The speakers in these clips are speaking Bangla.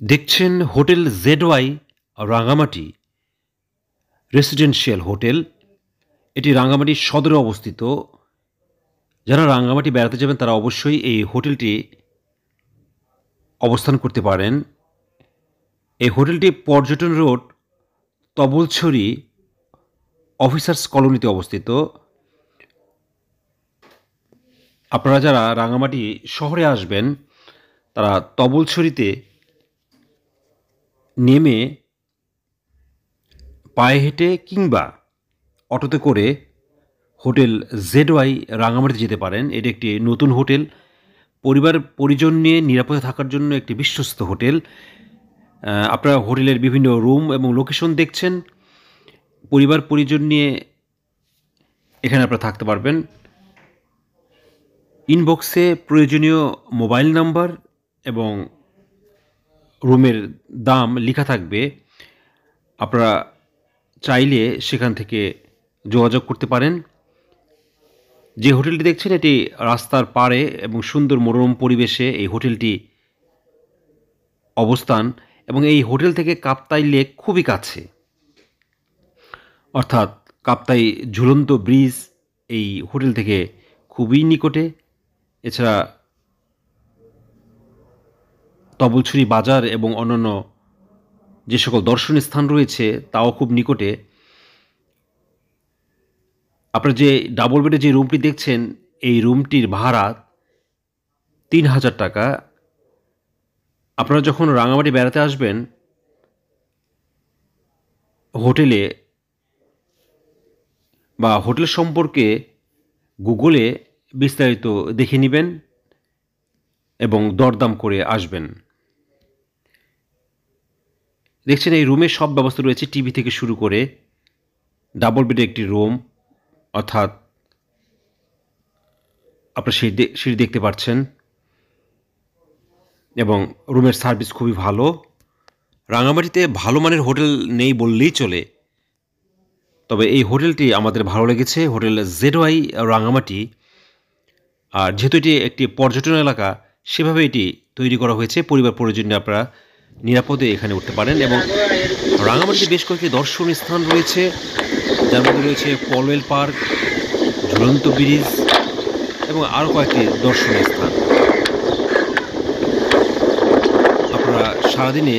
দেখছেন হোটেল জেডওয়াই রাঙামাটি রেসিডেন্সিয়াল হোটেল। এটি রাঙামাটির সদরে অবস্থিত। যারা রাঙামাটি বেড়াতে যাবেন তারা অবশ্যই এই হোটেলটি অবস্থান করতে পারেন। এই হোটেলটি পর্যটন রোড তবলছড়ি অফিসার্স কলোনিতে অবস্থিত। আপনারা যারা রাঙামাটি শহরে আসবেন তারা তবলছড়িতে নেমে পায়ে হেঁটে কিংবা অটোতে করে হোটেল জেডওয়াই রাঙামাটিতে যেতে পারেন। এটি একটি নতুন হোটেল, পরিবার পরিজন নিয়ে নিরাপদে থাকার জন্য একটি বিশ্বস্ত হোটেল। আপনারা হোটেলের বিভিন্ন রুম এবং লোকেশন দেখছেন। পরিবার পরিজন নিয়ে এখানে আপনারা থাকতে পারবেন। ইনবক্সে প্রয়োজনীয় মোবাইল নাম্বার এবং রুমের দাম লেখা থাকবে। আপনারা চাইলে সেখান থেকে যোগাযোগ করতে পারেন। যে হোটেলটি দেখছেন এটি রাস্তার পাড়ে এবং সুন্দর মনোরম পরিবেশে এই হোটেলটি অবস্থান, এবং এই হোটেল থেকে কাপ্তাই লেক খুবই কাছে, অর্থাৎ কাপ্তাই ঝুলন্ত ব্রিজ এই হোটেল থেকে খুবই নিকটে। এছাড়া তবলছড়ি বাজার এবং অন্যান্য যে সকল দর্শনীয় স্থান রয়েছে তাও খুব নিকটে। আপনারা যে ডাবল বেডে যে রুমটি দেখছেন এই রুমটির ভাড়া ৩,০০০ টাকা। আপনারা যখন রাঙামাটি বেড়াতে আসবেন হোটেলে বা হোটেল সম্পর্কে গুগলে বিস্তারিত দেখে নেবেন এবং দরদাম করে আসবেন। দেখছেন এই রুমে সব ব্যবস্থা রয়েছে, টিভি থেকে শুরু করে ডাবল বেডে একটি রুম, অর্থাৎ আপনারা সিঁড়ি দেখতে পাচ্ছেন এবং রুমের সার্ভিস খুবই ভালো। রাঙামাটিতে ভালো মানের হোটেল নেই বললেই চলে, তবে এই হোটেলটি আমাদের ভালো লেগেছে, হোটেল জেডওয়াই রাঙামাটি। আর যেহেতু এটি একটি পর্যটন এলাকা সেভাবে এটি তৈরি করা হয়েছে। পরিবার পরিজনে আপনারা নিরাপদে এখানে উঠতে পারেন। এবং রাঙামাটিতে বেশ কয়েকটি দর্শনীয় স্থান রয়েছে, যার মধ্যে রয়েছে পলওয়েল পার্ক, ঝুলন্ত ব্রিজ এবং আরও কয়েকটি দর্শনীয় স্থান। আপনারা সারাদিনে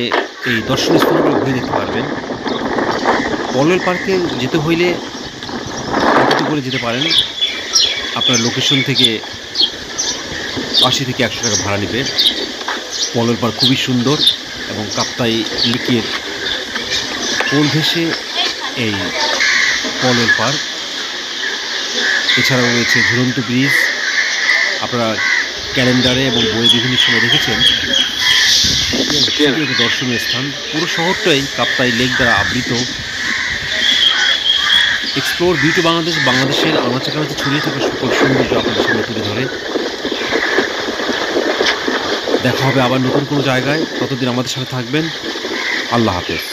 এই দর্শনীয় স্থানগুলো ঘুরে দেখতে পারবেন। পলওয়েল পার্কে যেতে হইলে অটোতে করে যেতে পারেন। আপনার লোকেশন থেকে ৮০ থেকে ১০০ টাকা ভাড়া নেবে। পলওয়েল পার্ক খুবই সুন্দর এবং কাপ্তাই লেকের কোল ঘেঁষে এই পলওয়েল পার্ক। এছাড়াও রয়েছে ঝুলন্ত ব্রিজ। আপনারা ক্যালেন্ডারে এবং বইয়ে বিভিন্ন সময় দেখেছেন একটি দর্শনীয় স্থান। পুরো শহরটাই কাপ্তাই লেক দ্বারা আবৃত। এক্সপ্লোর বিউটি বাংলাদেশ বাংলাদেশের আনাচে কানাচে ছড়িয়ে থাকা সকল সৌন্দর্য আপনাদের সামনে তুলে ধরে। দেখা হবে আবার নতুন কোনো জায়গায়, ততদিন আমাদের সাথে থাকবেন। আল্লাহ হাফেজ।